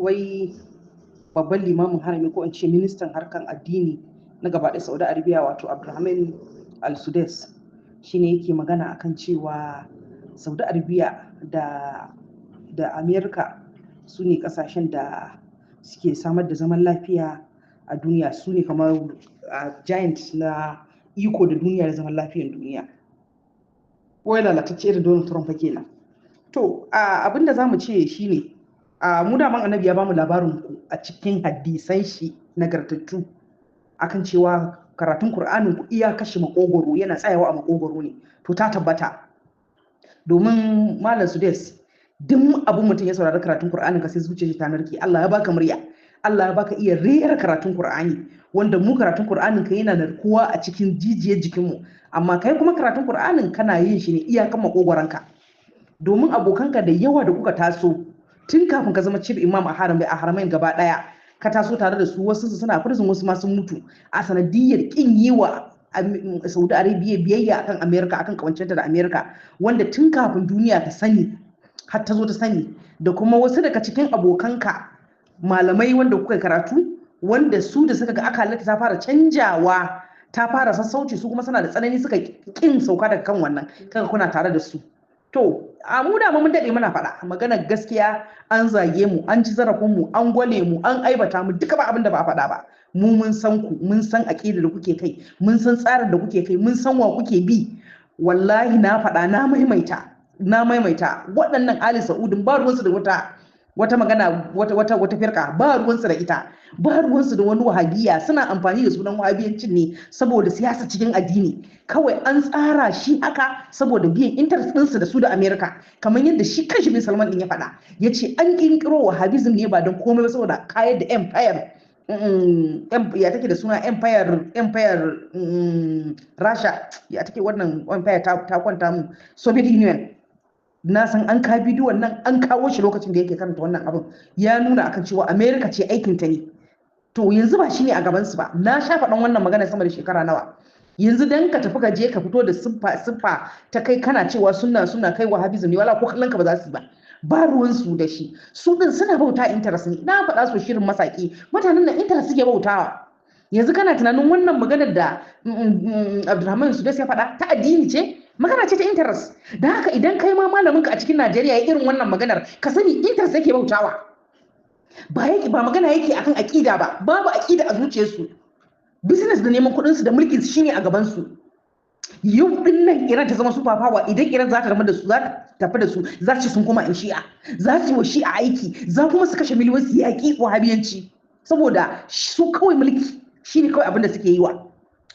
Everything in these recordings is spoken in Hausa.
wai babban limamin harami ko in ce ministan harkan addini na gaba ɗaya Saudi Arabia wato Abdulrahman Al-Sudais shine yake magana akan cewa Saudi Arabia da Amerika su ne kasashen da suke samar da zaman lafiya a duniya, su ne kamar giant na iko da duniya da zaman lafiyar duniya. Wai lalatacce irin Donald Trump kenan. To abinda za mu ce shine mu daman annabi ya bamu labarin ku a cikin hadisan shi nagartattu akan cewa karatun Kur'anin ku iya kashe makogoro, yana tsayawa a makogoro ne. To ta tabbata domin Malam Sudais duk abin mutum ya saurari karatun Kur'anin ka sai zuciyar shi ta narke. Allah ya baka murya, Allah ya baka iya rera karatun Kur'ani, wanda mu karatun Kur'anin ka yana narkuwa a cikin jijiyar jikinmu, amma kai kuma karatun Kur'anin kana yin shi ne iyakan makogoranka. Domin abokanka da yawa da kuka taso tun kafin ka zama chief imam a haramain gaba daya, ka taso tare da su, wasu suna prison, wasu ma sun mutu a sanadiyar kin yi wa Saudi Arabia biyayya akan Amerika, akan kawancenta da Amerika, wanda tun kafin duniya ta sani har ta zo ta sani. Da kuma wasu daga cikin abokanka malamai wanda kuka karatu, wanda su da suka ga akalarta ta fara canjawa, ta fara sassauci, su kuma suna da tsanani, suka kin sauka daga kan wannan, kaga kuna tare da su. To mu da mun dade muna faɗa maganar gaskiya, an zage mu, an ci zarafin mu, an gwale mu, an aibata mu, duka ba abin da ba a faɗa ba. Mu mun san ku, mun san aqida da kuke kai, mun san tsarin da kuke kai, mun san wa kuke bi. Wallahi na faɗa, na maimaita waɗannan Ali Sa'udin ba ruwansu da wata magana, wata firka, ba ruwansu da ita, ba ruwansu da wani wahabiya. Suna amfani da sunan wahabiyancin ne saboda siyasa cikin addini, kawai an tsara shi haka saboda biyan interest ɗinsu da su da Amerika. Kamar yadda shi kanshi bin Salman din ya faɗa, ya ce an kirkiro wahabism ne ba don komai ba saboda kayar da empire, ya take da suna empire Rasha, ya take wannan empire ta kwanta mu, Soviet Union. Na san an ka bidiyon nan, an kawo shi lokacin da yake karanta wannan abin, ya nuna akan cewa Amerika ce aikinta ne. To yanzu ba shi ne a gabansu ba. Na sha faɗan wannan magana sama da shekara nawa. Yanzu dan ka tafi ka je ka fito da siffa ta kai kana cewa suna kai wahabism ne, wala ko kallon ka ba za su yi ba. Ba ruwansu da shi. Su din suna bauta interest ne. Na faɗa su shirin masaki, mutanen nan interest suke bautawa. Yanzu kana tunanin wannan maganar da Abdulrahman Sudais ya faɗa ta addini ce? Magana ce ta interest. Da haka idan kai ma malaminka a cikin Najeriya ya irin wannan maganar, ka sani interest yake bautawa. Ba magana yake akan aƙida ba, babu aƙida a zuciyarsu. Business da neman kuɗinsu da mulkin su shine a gaban su. Yau din nan Iran ta zama super power, idan Iran za ta rama da su, za ta tafi da su, za su sun koma in Shi'a, za su yi wa Shi'a aiki, za kuma su kashe miliyoyi su yaƙi wahabiyanci, saboda su kawai mulki shine kawai abin da suke yi wa.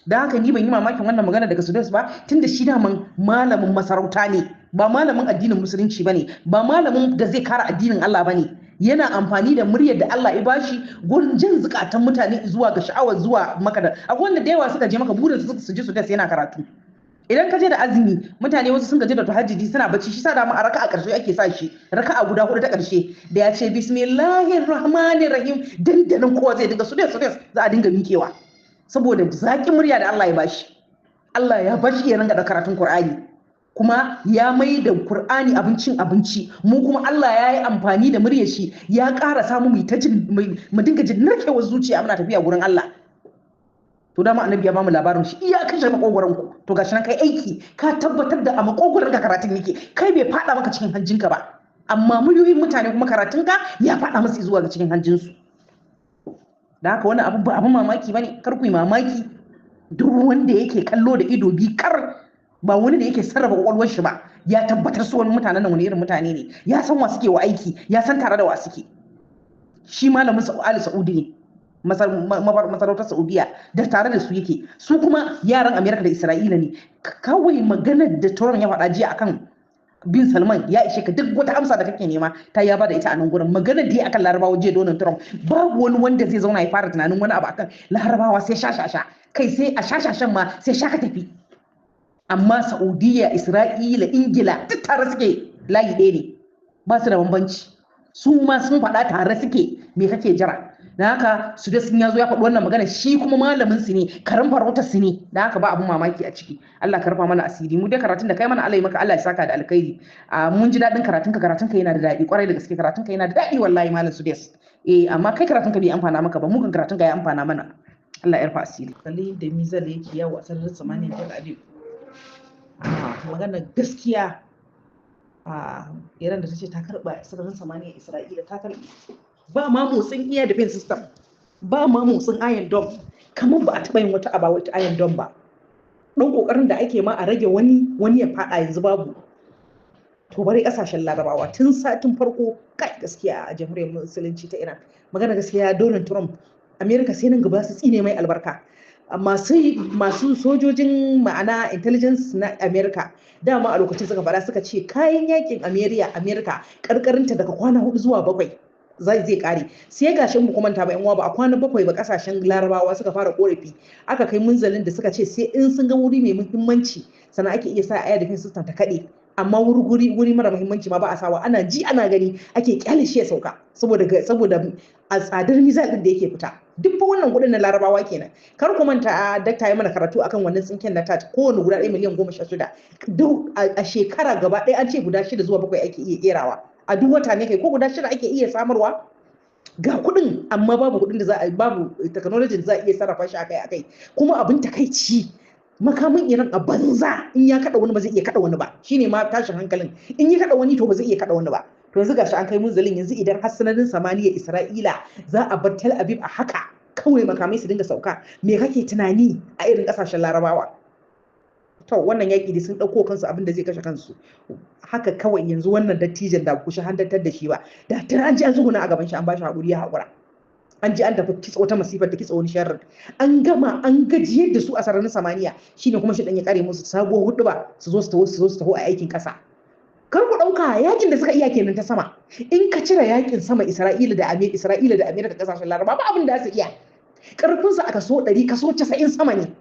Da haka ni ban yi mamakin wannan magana daga Sudais ba, tunda shi daman malamin masarauta ne, ba malamin addinin musulunci bane, ba malamin da zai kara addinin Allah bane. Yana amfani da muryar da Allah ya bashi gurin jin zukatan mutane zuwa ga sha'awar zuwa maka da akwai wanda da yawa suka je maka burin su ji Sudais yana karatu. Idan ka je da azumi, mutane wasu sun gaji da tahajjudi suna bacci, shi sa da mu a raka'a karshe ake sa shi, raka'a guda hudu ta karshe da ya ce bismillahir rahmanir rahim, dandanan kowa zai dinga Sudais za a dinga mikewa. Saboda zaƙin murya da Allah ya bashi. Allah ya bashi ya ringa da karatun Qur'ani, kuma ya mai da Qur'ani abinci. Mu kuma Allah ya yi amfani da muryar shi ya ƙara samu mu dinga jin narkewar zuciya muna tafiya gurin Allah. To dama annabi ya bamu labarin shi iya kashe makogoron ku. To gashi nan kai aiki ka tabbatar da a makogoron ka karatun yake, kai bai fada maka cikin hanjinka ba, amma miliyoyin mutane kuma karatun ka ya fada musu zuwa ga cikin hanjinsu. Da haka wani abu ba abin mamaki bane, kar ku yi mamaki. Duk wanda yake kallo da ido bi kar, ba wani da yake sarrafa kwakwalwar shi ba, ya tabbatar su wani mutanen nan wani irin mutane ne, ya san wa suke wa aiki, ya san tare da wa suke. Shi malamin Ali Saudi ne, masarautar Saudiya, da tare da su yake. Su kuma yaran Amerika da Isra'ila ne. Kawai maganar da Trump ya faɗa jiya akan bin Salman ya ishe ka, duk wata amsa da kake nema ta ya bada ita a nan gurin. Maganar da ya akan Larabawa jiya Donald Trump, babu wani wanda zai zauna ya fara tunanin wani abu akan Larabawa sai shashasha, kai sai a shashashan ma sai shaka tafi. Amma Saudiya, Isra'ila, Ingila duk tare suke, layi ɗaya ne, ba su da bambanci. Su ma sun faɗa tare suke, me kake jira? Da haka Sudais sun ya zo ya faɗi wannan magana, shi kuma malamin su ne, karan farautar su ne. Da haka ba abun mamaki a ciki. Allah ka rufa mana asiri. Mu dai karatun da kai mana Allah ya maka, Allah ya saka da alkhairi. Mun ji daɗin karatun ka yana da daɗi kwarai da gaske, karatun ka yana da daɗi wallahi malam Sudais. amma kai karatun ka bai amfana maka ba, mu kan karatun ka ya amfana mana. Allah ya rufa asiri. Kalli da mizal yake yawo a sararin samaniya Tel Aviv. Magana gaskiya Iran da ta ce ta karba sararin samaniya Isra'ila ta karbi, ba ma motsin iya defense system, ba ma motsin Iron Dome, kamar ba a taɓa yin wata aba wata Iron Dome ba. Ɗan ƙoƙarin da ake ma a rage wani ya faɗa yanzu babu. To bari ƙasashen Larabawa tun satin farko kai gaskiya a jamhuriyar musulunci ta Iran, magana gaskiya Donald Trump America sai nan gaba su tsine mai albarka. Masu sojojin ma'ana intelligence na America dama a lokacin suka fara suka ce kayan yakin America karkarinta daga kwana 4 zuwa 7 zai kare. Sai gashin mu kuma ta ba yan uwa ba a kwana 7 ba kasashen Larabawa suka fara korafi, aka kai munzalin da suka ce sai in sun ga wuri mai muhimmanci sannan ake iya sa air defense system ta kade, amma wuri mara muhimmanci ma ba a sawa, ana ji ana gani ake kyale shi ya sauka saboda a tsadar mizal din da yake fita. Duk fa wannan kudin na Larabawa kenan. Kar ku manta dakta ya mana karatu akan wannan tsinken na tat, kowane guda 1 miliyan 16 duk a shekara gaba ɗaya an ce guda 6 zuwa 7 ake iya kerawa a duk wata ne kai, ko guda 6 ake iya samarwa. Ga kudin amma babu kudin da za a babu technology da za a iya sarrafa shi akai kuma abin takaici makamin Iran a banza, in ya kada wani ba zai iya kada wani ba, shine ma tashin hankalin. In ya kada wani to ba zai iya kada wani ba. To yanzu gashi an kai munzalin, yanzu idan har sanarin samaniya Isra'ila za a bar Tel Aviv a haka kawai makamai su dinga sauka, me kake tunani a irin kasashen Larabawa? To wannan yaki da sun dauko kansu abin da zai kashe kansu haka kawai. Yanzu wannan dattijan da ku shahandantar da shi ba, da tun an ji an zuguna a gaban shi an bashi hakuri ya hakura, an ji an tafi kitsa wata masifar da kitsa wani sharrin, an gama an gajiyar da su a sararin samaniya, shine kuma shi dan ya kare musu sabuwar hudu ba su zo su taho a aikin kasa. Kar ku dauka yakin da suka iya kenan ta sama, in ka cire yakin sama Isra'ila da Amerika kasashen Laraba ba abin da su iya, karfin su a kaso 100 kaso 90 sama ne.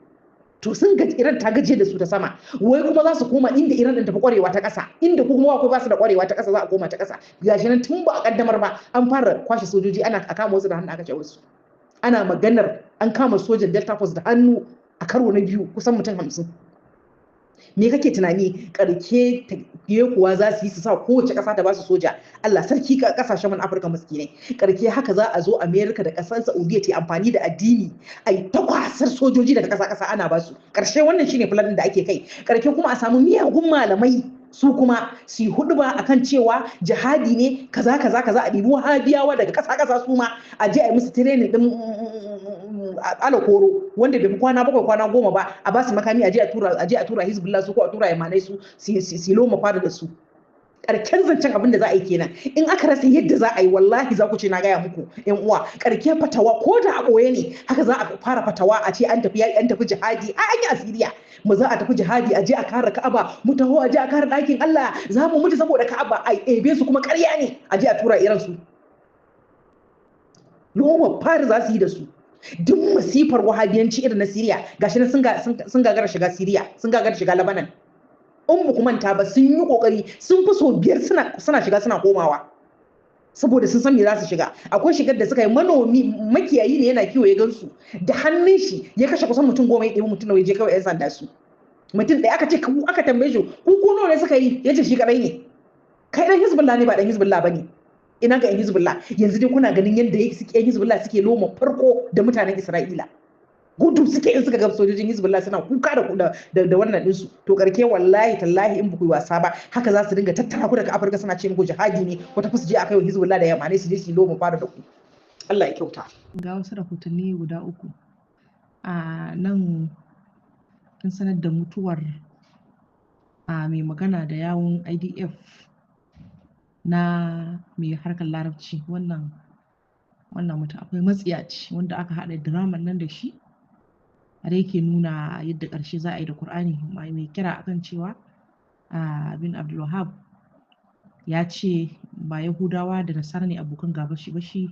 To sun ga Iran ta gaje da su ta sama, wai kuma za su koma inda Iran din tafi kwarewa ta ƙasa, inda kuma akwai ba su da kwarewa ta ƙasa za a koma ta ƙasa. Gashi nan tun ba a kaddamar ba an fara kwashe sojoji, ana kama wasu da hannu aka ce wasu, ana maganar an kama sojan Delta Force da hannu a karo na 2 kusan mutum 50. Me kake tunani karke kuwa za su yi su sa kowace ƙasa ta ba su soja? Allah sarki ka kasashen mun Afirka miskinai, karke haka za a zo America da ƙasar Saudiya ta amfani da addini ai ta kwasar sojoji daga ƙasa ana ba su. Karshe wannan shine plan da ake kai, karke kuma a samu miyagun malamai su kuma su yi huduba akan cewa jihadi ne kaza a ɗibi wahabiyawa daga ƙasa su ma a je a yi musu training din alakoro wanda bai fi kwana 7 kwana 10 ba, a ba su makami a je a tura Hizbullah su ko a tura Yamanai su loma fada da su. Karken zancen abin da za a yi kenan. In aka rasa yadda za a yi wallahi za ku ce na gaya muku yan uwa, karke fatawa ko da a ɓoye ne haka za a fara fatawa a ce an tafi jihadi a an yi asiriya mu za a tafi jihadi a je a kare Ka'aba, mu taho a je a kare ɗakin Allah, za mu mutu saboda Ka'aba, a ebe su kuma ƙarya ne a je a tura Iran su. Loma fari za su yi da su. Duk masifar wahabiyanci irin na Siriya gashi nan sun gagara shiga Siriya, sun gagara shiga Lebanon. In ba ku manta ba sun yi kokari, sun fi so 5 suna shiga suna komawa saboda sun san me za su shiga. Akwai shigar da suka yi, manomi makiyayi ne yana kiwo ya gansu da hannun shi ya kashe kusan mutum 10 ya ɗebi mutum nawa ya je kawai 'yan sanda su. Mutum ɗaya aka tambaye shi ku nawa ne suka yi, ya ce shi kadai ne. Kai dan Hizbullah ne ba dan Hizbullah bane. Ina ga 'yan Hizbullah yanzu dai kuna ganin yadda 'yan Hizbullah suke loma farko da mutanen Isra'ila, gudu suke in suka ga sojojin Hizbullah suna kuka da wannan ɗinsu. To karke wallahi tallahi in ba ku yi wasa ba haka za su dinga tattara ku daga Afirka suna ce muku jihadi ne, wata fa su je a kai wa Hizbullah da Yamanai su je su loma fara da ku. Allah ya kyauta. Ga wasu rahotanni guda 3 a nan kin sanar da mutuwar mai magana da yawun IDF na mai harkar larabci, wannan mutum akwai matsiyaci wanda aka haɗa draman nan da shi har yake nuna yadda ƙarshe za a yi da Qur'ani. Mai kira akan cewa bin Abdul Wahab ya ce ba Yahudawa da Nasara ne abokan gaba shi ba, shi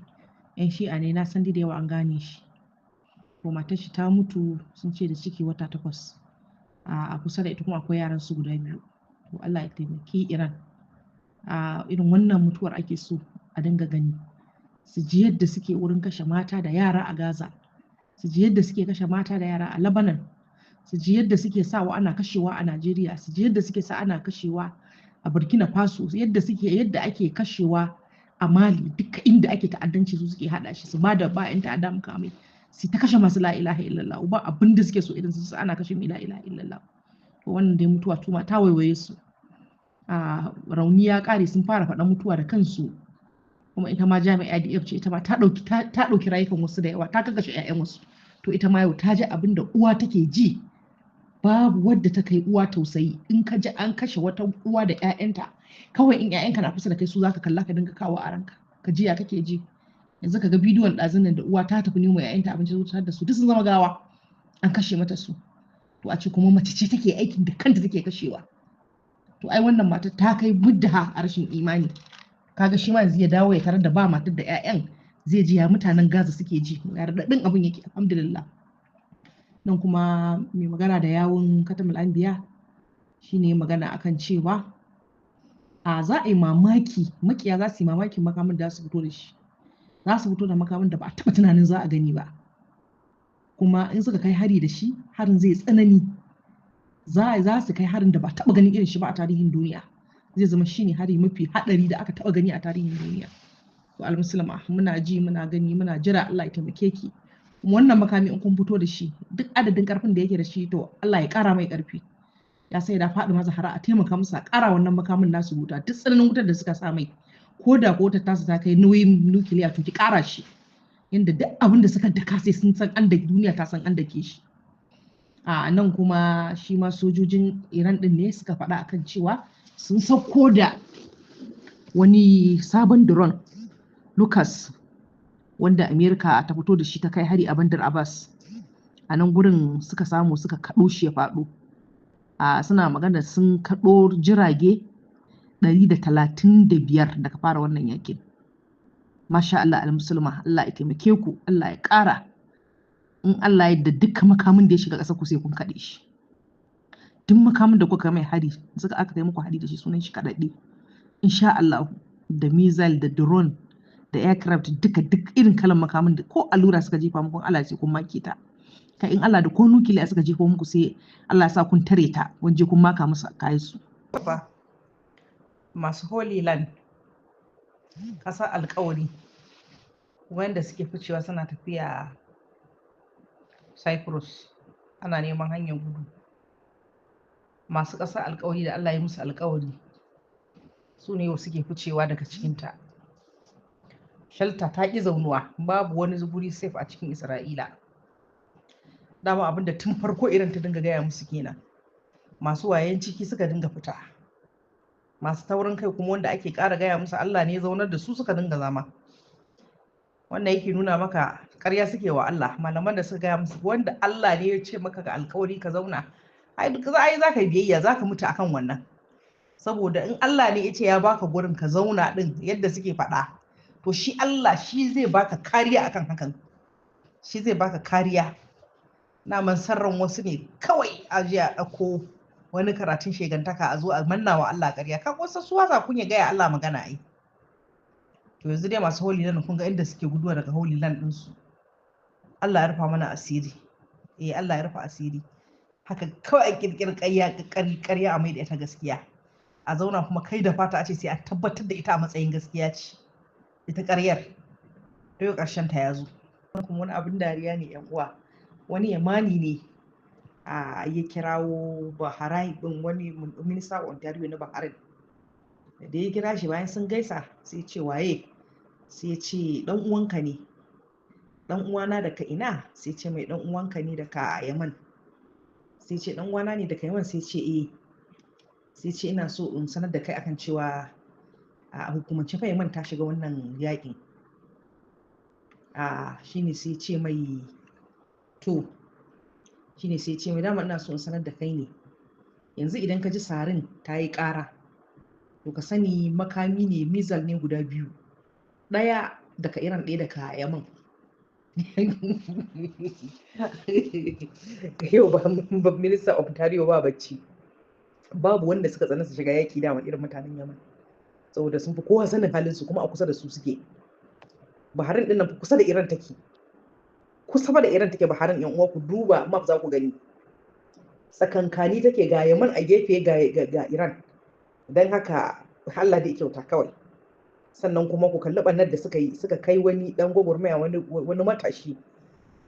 'yan Shi'a ne. Na san da yawa an gane shi. Ko matar shi ta mutu sun ce da ciki wata 8 a kusa da ita kuma akwai yaran su guda 2. To Allah ya taimaki Iran. Irin wannan mutuwar ake so a dinga gani, su ji yadda suke wurin kashe mata da yara a Gaza, su ji yadda suke kashe mata da yara a Lebanon, su ji yadda suke sawa ana kashewa a Najeriya, su ji yadda suke sa ana kashewa a Burkina Faso, yadda ake kashewa a Mali duka inda ake ta'addanci su suke hada shi su ba da ba 'yan ta'adda makamai su ta kashe masu la ilaha illallah ba abin da suke so idan su ana kashe mai la ilaha illallah. To wannan dai mutuwa tuma ta waiwaye su, a rauni ya kare sun fara faɗa mutuwa da kansu, kuma ita ma jami'a IDF ce ita ma ta ɗauki rayukan wasu da yawa ta kakashe 'ya'yan wasu. To ita ma yau ta ji abin da uwa take ji, babu wadda ta kai uwa tausayi. In ka ji an kashe wata uwa da 'ya'yanta, kawai in 'ya'yanka na kusa da kai su zaka kalla ka dinga kawo a ranka ka ji ya kake ji. Yanzu ka ga bidiyon ɗazun nan da uwa ta tafi nemo 'ya'yanta abinci zuwa da su duk sun zama gawa an kashe mata su. To a ce kuma mace ce take aikin da kanta take kashewa. To ai wannan matar ta kai muddaha a rashin imani. Kaga shi ma yanzu ya dawo ya tarar da ba matar da 'ya'yan, zai ji ya mutanen Gaza suke ji, ya raɗaɗin abin yake. Alhamdulillah. Nan kuma mai magana da yawun Katamul Anbiya shine magana akan cewa a za a yi mamaki, makiya za su yi mamakin makamin da su fito da shi. Za su fito da makamin da ba a taɓa tunanin za a gani ba, kuma in suka kai hari da shi harin zai tsanani. Za su kai harin da ba a taɓa ganin irin shi ba a tarihin duniya. Zai zama shine hari mafi haɗari da aka taɓa gani a tarihin duniya. To almusulma muna ji muna gani muna jira Allah ya taimake ki. Kuma wannan makami in kun fito da shi duk adadin karfin da yake da shi to Allah ya ƙara mai ƙarfi. Ya sai da faɗi maza hara a taimaka musu a ƙara wannan makamin nasu wuta, duk tsananin wutar da suka sa mai, ko da ko ta tasu ta kai nauyin nukiliya to ki ƙara shi, yanda duk abin da suka daka sai sun san an da duniya ta san an dake shi. A nan kuma shi ma sojojin Iran din ne suka faɗa akan cewa sun sauko da wani sabon drone Lucas wanda Amerika ta fito da shi ta kai hari a Bandar Abbas. A nan gurin suka samu suka kaɗo shi ya faɗo. Suna magana sun kaɗo jirage 135 daga fara wannan yakin. Masha Allah al-musulma, Allah ya taimake ku, Allah ya ƙara. In Allah ya yarda dukkan makamin da ya shiga ƙasar ku sai kun kaɗe shi. Duk makamin da kuka mai hari, suka aka kai muku hari da shi sunan shi kaɗaɗɗe. Insha Allah da missile da drone da aircraft duka duk irin kalan makamin da ko allura suka jefa muku Allah sai kun make ta. Kai in Allah da ko nukiliya suka jefa muku sai Allah ya sa kun tare ta wanje kun maka musu kayan su. Masu Holy Land, ƙasar alƙawari, wanda suke ficewa suna tafiya Cyprus, ana neman hanyar gudu. Masu ƙasar alƙawari da Allah ya musu alƙawari su ne suke ficewa daga cikinta. Shelter ta ƙi zaunuwa, babu wani guri safe a cikin Isra'ila. Dama abinda tun farko irin ta dinga gaya musu kenan. Masu wayan ciki suka dinga fita. Masu taurin kai kuma wanda ake ƙara gaya musu Allah ne zaunar da su suka dinga zama. Wannan yake nuna maka ƙarya suke wa Allah. Malaman da suka gaya musu wanda Allah ne ya ce maka ga alƙawari ka zauna, ai za ka yi biyayya, za ka mutu akan wannan. Saboda in Allah ne ya ce ya baka gurin ka zauna din yadda suke faɗa, to shi Allah shi zai baka kariya akan hakan. Shi zai baka kariya. Naman sarran wasu ne kawai a je a ɗauko wani karatun shegantaka a zo a manna wa Allah ƙarya. Kan wasu su wasa kun ya gaya Allah magana ai. To yanzu dai masu Holy Land kun ga inda suke guduwa daga Holy Land ɗinsu. Allah ya rufa mana asiri. Allah ya rufa asiri. Haka kawai a ƙirƙir ƙarya a mai da ita gaskiya. A zauna kuma kai da fata a ce sai a tabbatar da ita a matsayin gaskiya ce. Ita ƙaryar. To yau ƙarshen ta ya zo. Kuma wani abin dariya ne 'yan uwa. Wani yamani ne ya kirawo Bahrain ɗin, wani minista Ontario na Bahrain. Da ya kira shi bayan sun gaisa sai ce waye, sai ce dan uwanka ne. Dan uwana daga ina? Sai ce mai dan uwanka ne daga Yaman. Sai ce dan uwana ne daga Yaman, sai ce eh. Sai ce ina so in sanar da kai akan cewa a hukumance fa Yaman ta shiga wannan yakin. Shine sai ce mai to, shine sai ce mai dama ina so in sanar da kai ne. Yanzu idan ka ji sarin ta yi ƙara, to ka sani makami ne, missile ne guda biyu. Ɗaya daga Iran, ɗaya daga Yaman. Yau ba Minister of Ontario ba bacci. Babu wanda suka tsana su shiga yaki dama irin mutanen Yaman. Saboda sun fi kowa sanin halinsu kuma a kusa da su suke. Bahrain ɗin nan kusa da Iran take. Kusa da Iran take Bahrain, yan uwa ku duba map za ku gani. Tsakankani take, ga Yaman a gefe ga Iran. Don haka Allah da kyauta kawai. sannan kuma ku kalli ɓannar da suka yi, suka kai wani ɗan gwagwarmaya, wani matashi,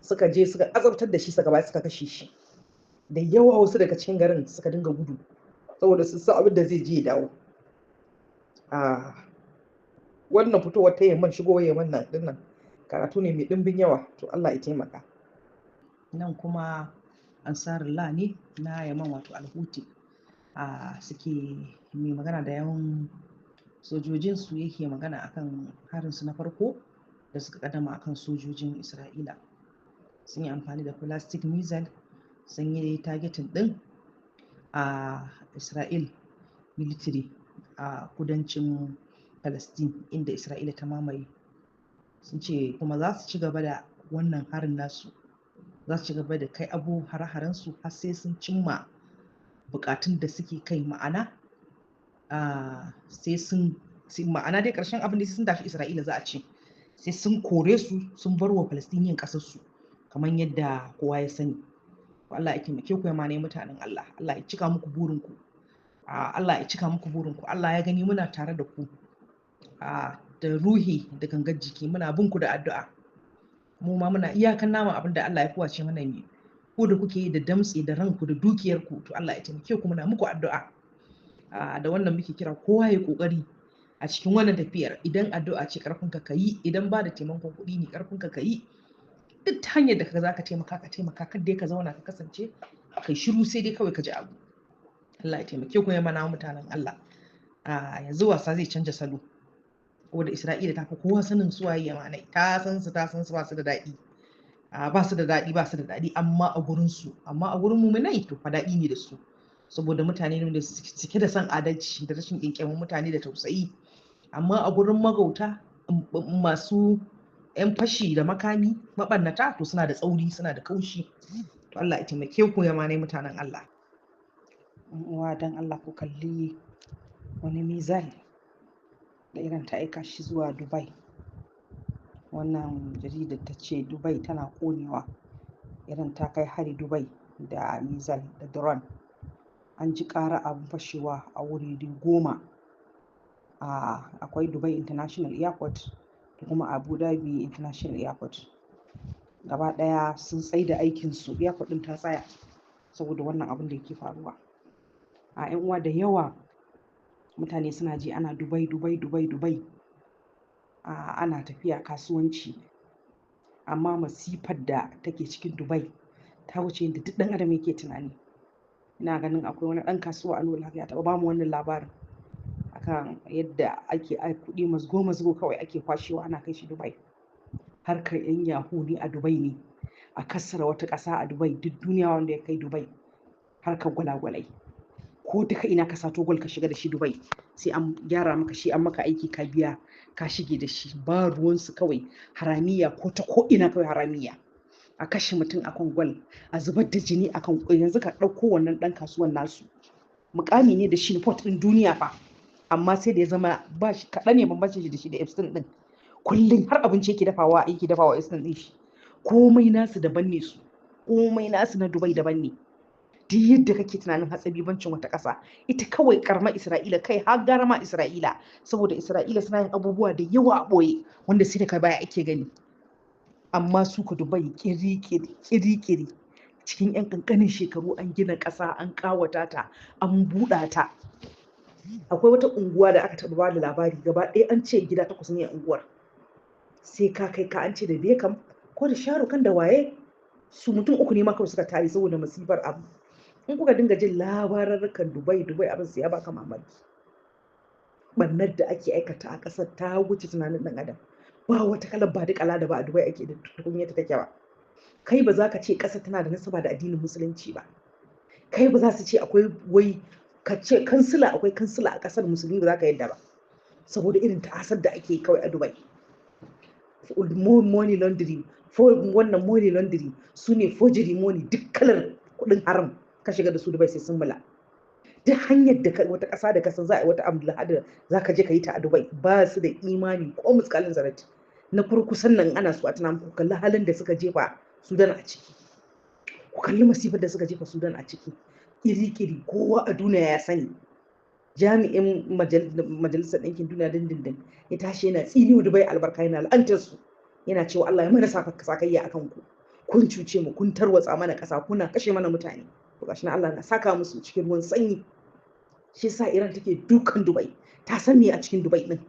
suka je suka azabtar da shi, suka ba suka kashe shi. Da yawa wasu daga cikin garin suka dinga gudu saboda sun san abin da zai je ya dawo. Wannan fitowar ta Yaman, shigowar Yaman nan dinnan karatu ne mai ɗimbin yawa, to Allah ya taimaka. Nan kuma Ansarullah ne na Yaman, wato Al-Houthi, suke mai magana da yawan sojojinsu yake magana akan harinsu na farko da suka kaddama akan sojojin Isra'ila. Sun yi amfani da plastic missile, sun yi targeting din Isra'il military a kudancin Palestine inda Isra'ila ta mamaye. Sun ce kuma za su ci gaba da wannan harin nasu, za su ci gaba da kai hare-haren su har sai sun cimma bukatun da suke kai, ma'ana ma'ana dai karshen abin da sun tafi Isra'ila za a ce sai sun kore su, sun bar wa Palestinian kasar su kamar yadda kowa ya sani. Allah ya taimake ku ya mane mutanen Allah, Allah ya cika muku burin ku, Allah ya cika muku burin ku. Allah ya gani muna tare da ku da ruhi da gangar jiki, muna bin ku da addu'a. Mu ma muna iyakan nama abin da Allah ya kuwace mana ne. Ku da kuke yi da damtse da ranku da dukiyar ku, to Allah ya taimake ku, muna muku addu'a. Da wannan muke kira kowa ya kokari a cikin wannan tafiyar. Idan addu'a ce karfin ka yi, idan ba da taimakon kuɗi ne karfin ka yi, duk ta hanyar da ka za ka taimaka ka taimaka, kar dai ka zauna ka kasance kai shiru sai dai kawai ka ji abu. Allah ya taimake ku ya mana mutanen Allah. Yanzu wasa zai canja salo, wanda Isra'ila ta fi kowa sanin su waye Yamanai, ta san su ba su da daɗi, ba su da daɗi amma a gurin su, amma a gurin mu'minai to fa daɗi ne da su, saboda mutane ne da suke da son adalci da rashin ƙinƙyamin mutane da tausayi. Amma a gurin magauta, masu 'yan fashi da makami, maɓannata, to suna da tsauri, suna da kaushi. To Allah ya taimake ku ya mane mutanen Allah. Uwa dan Allah ku kalli wani mizal da Iran ta aika shi zuwa Dubai. Wannan jaridar ta ce Dubai tana konewa. Iran ta kai hari Dubai da mizal da drone. An ji ƙara abin fashewa a wuri 10. Akwai Dubai International Airport da kuma Abu Dhabi International Airport. Gaba ɗaya sun tsaida aikinsu, airport ɗin ta tsaya saboda wannan abin da yake faruwa. 'Yan uwa da yawa mutane suna ji ana Dubai, ana tafiya kasuwanci, amma masifar da take cikin Dubai ta wuce yadda duk ɗan adam yake tunani. Ina ganin akwai wani ɗan kasuwa a Nuna ya taɓa bamu wannan labarin akan yadda ake kuɗi mazgo kawai ake kwashewa ana kai shi Dubai. Harkar 'yan yahu ne a Dubai ne, a kassara wata ƙasa a Dubai, duk duniya wanda ya kai Dubai. Harkar gwalagwalai, ko duka ina ka sato gwal ka shiga da shi Dubai sai an gyara maka shi, an maka aiki ka biya ka shige da shi. Ba ruwansu, kawai haramiya ko ta ko ina, kawai haramiya. A kashe mutum akan gwal, a zubar da jini akan. Yanzu ka ɗauko wannan ɗan kasuwan nasu, mukami ne da shi port ɗin duniya fa, amma sai da ya zama ba shi kaɗan ne bambancin shi da shi da Epstein ɗin. Kullum har abinci yake dafawa Epstein ɗin shi. Komai nasu daban ne su, komai nasu na Dubai daban ne. Duk yadda kake tunanin hatsabibancin wata ƙasa, ita kawai karamar Isra'ila, kai har garama Isra'ila, saboda Isra'ila suna yin abubuwa da yawa a ɓoye wanda sai da kai baya ake gani. Amma su ka Dubai kiri cikin 'yan ƙanƙanin shekaru an gina ƙasa, an ƙawata ta, an buɗa ta. Akwai wata unguwa da aka taɓa ba da labari, gaba ɗaya an ce gida 8 ne a unguwar. Sai ka kai ka an ce da Beckham ko da Sharukan da waye, su mutum 3 ne ma kawai suka tare saboda masifar abu. In kuka dinga jin labarurrukan Dubai abin sai ya baka mamaki. Bannar da ake aikata a ƙasar ta wuce tunanin ɗan adam. Ba wata kalar ba kala da ba a Dubai ake da tukunyar ta take ba. Kai ba za ka ce ƙasar tana da nasaba da addinin musulunci ba. Kai ba za su ce akwai wai ka ce kansila, akwai kansila a ƙasar musulmi, ba za ka yadda ba, saboda irin ta'asar da ake kawai a Dubai. Money laundering, wannan money laundering su ne forgery money, duk kalar kuɗin haram ka shiga da su Dubai sai sun mula. Duk hanyar da wata ƙasa da kasan za a yi wata amlahada za ka je ka yi ta a Dubai, ba su da imani ko miskalin zarati. Na kurkusan nan ana so a tunanin ku kalli halin da suka jefa Sudan a ciki, ku kalli masifar da suka jefa Sudan a ciki, kiri kowa a duniya ya sani. jami'in majalisar ɗinkin duniya dindindin ya tashi yana tsini Dubai albarka, yana la'antar su, yana cewa Allah ya mana sakayya akan ku, kun cuce mu, kun tarwatsa mana ƙasa, kuna kashe mana mutane. To gashi na Allah na saka musu cikin ruwan sanyi. Shi yasa Iran take dukan Dubai, ta san me a cikin Dubai din,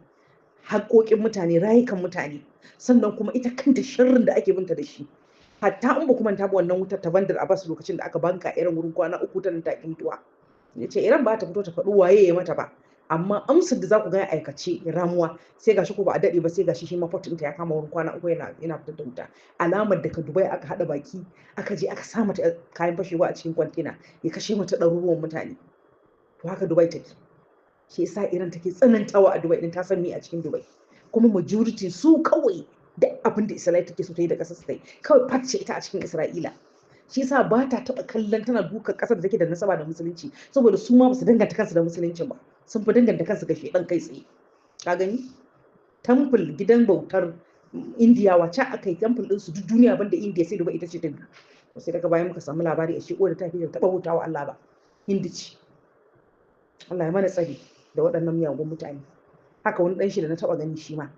haƙoƙin mutane, rayukan mutane, sannan kuma ita kanta sharrin da ake binta da shi. Hatta in ba kuma ta bi wannan wutar ta Bandar Abbas lokacin da aka banka irin wurin kwana 3 ta nan ta mutuwa. Yace Iran ba ta fito ta faɗi waye ya mata ba, amma amsar da za ku ga aikace ramuwa sai gashi ko ba a daɗe ba sai gashi shi ma ɗinta ya kama wurin kwana 3 yana fitar da wuta. Alamar daga Dubai aka haɗa baki aka je aka sa mata kayan fashewa a cikin kwantena ya kashe mata ɗaruruwan mutane. To haka Dubai take. Shi yasa Iran take tsanantawa a Dubai din, ta san me a cikin Dubai. Kuma majority su kawai da abin da Isra'ila take so ta yi da ƙasar su ta yi kawai face ita a cikin Isra'ila. Shi yasa ba ta taɓa kallon tana duka ƙasar da take da nasaba da musulunci, saboda su ma ba su danganta kansu da musulunci ba, sun fi danganta kansu ga shedan kai tsaye. Ka gani temple gidan bautar Indiya wacce aka yi temple din su duk duniya banda Indiya sai Dubai ita ce ta biyu. Sai daga bayan muka samu labari a shi'o da ta fi taɓa bautawa Allah ba, Hindi ce. Allah ya mana tsari da waɗannan miyagun mutane. Haka wani ɗan shi da na taɓa gani shi ma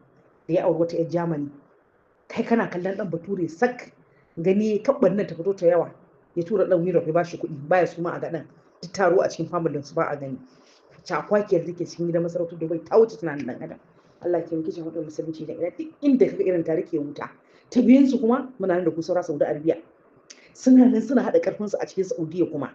da ya auri wata 'yar Germany, kai kana kallon ɗan bature sak gani kabban nan ta fito ta yawa, ya tura ɗan Europe ya bashi kuɗi baya su ma a gaɗan duk taro a cikin familin su ba a gani. Cakwakiyar da ke cikin gidan masarautar Dubai ta wuce tunanin ɗan adam. Allah ke muke hudu musulunci da Iran duk inda kaga irin tare ke wuta. Ta biyun su kuma muna nan da ku saura Saudi Arabia, suna nan suna haɗa ƙarfin su a cikin Saudiya kuma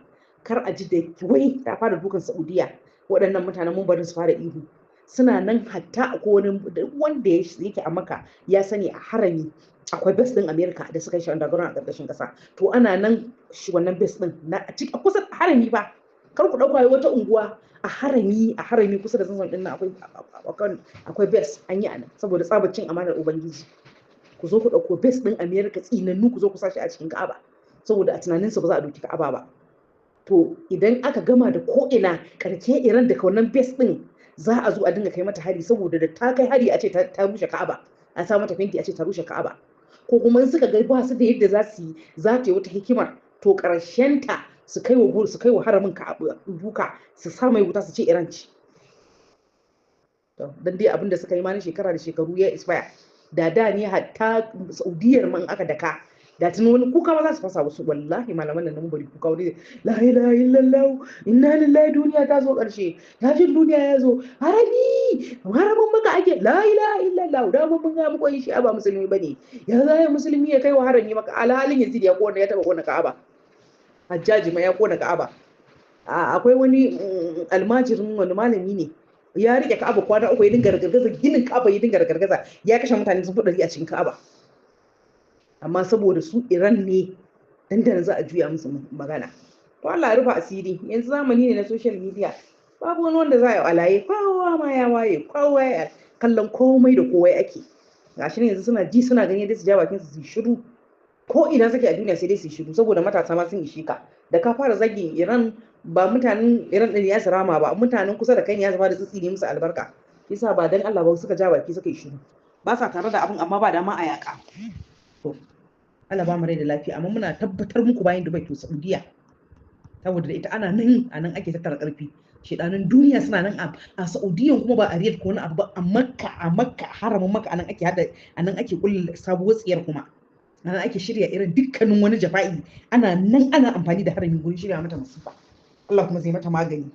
kar a ji da wai ta fara dukan Saudiya waɗannan mutanen mun barin su fara ihu. Suna nan hatta akwai wani wanda yake a Makka ya sani a harami akwai base din America da suka yi shi underground a ƙarƙashin ƙasa. To ana nan shi wannan base din na a cikin kusa harami ba, kar ku ɗauka wata unguwa a harami kusa da zanzan din nan akwai base an yi anan saboda tsabacin amanar ubangiji. Ku zo ku ɗauko base din America tsinannu ku zo ku sashi a cikin Ka'aba saboda a tunanin su ba za a doki Ka'aba ba. To idan aka gama da ko ina karke Iran daga wannan base din za a zo a dinga kai mata hari, saboda da ta kai hari a ce ta rushe Ka'aba, a sa mata fenti a ce ta rushe Ka'aba. Ko kuma in suka ga ba su da yadda za su yi, za ta yi wata hikimar, to ƙarshen ta su kai wa haramin Ka'aba duka su sa mai wuta su ce Iran ce. Dan dai abin da suka yi ma na shekara da shekaru ya expire. Da ne hatta Saudiyar man aka daka da tun wani kuka ma za su fasa wasu. Wallahi malaman nan mun bari kuka wani la ilaha illallah inna lillahi, duniya ta zo ƙarshe, tashin duniya ya zo, haramin maka ake la ilaha illallah. Da mun ga mu koyi shi ba musulmi bane, ya zai musulmi ya kai wa harami maka, alhalin Yazid ya kona, ya taba kona Ka'aba, Hajjaji ma ya kona Ka'aba. Akwai wani almajirin wani malami ne ya rike Ka'aba kwana 3 ya dinga gargaza ginin Ka'aba, ya dinga gargaza, ya kashe mutane sun fi 100 a cikin Ka'aba. Amma saboda su Iran ne dandanan za a juya musu magana. To Allah ya rufa asiri. Yanzu zamani ne na social media, babu wani wanda za a yi alaye, kowa ma ya waye, kowa ya kallon komai da kowa ake. Gashi ne yanzu suna ji suna gani dai su ja bakin su shiru, ko ina suke a duniya sai dai su shiru, saboda matasa ma sun ishe ka. Da ka fara zagin Iran, ba mutanen Iran din ya sarama ba, mutanen kusa da kai ne ya zama da tsitsi ne musu albarka. Yasa ba dan Allah ba suka ja baki suka yi shiru, ba sa tare da abin amma ba dama a yaka. To Allah ba mu rai da lafiya, amma muna tabbatar muku bayan Dubai to Saudiya, saboda da ita ana nan a nan ake tattara karfi. Shedanin duniya suna nan a Saudiya, kuma ba a Riyadh ko wani abu ba, a Makka haramin Makka anan ake kulle sabuwar tsiyar, kuma anan ake shirya irin dukkanin wani jafa'i. Ana nan ana amfani da harami gurin shirya mata masifa. Allah kuma zai mata magani.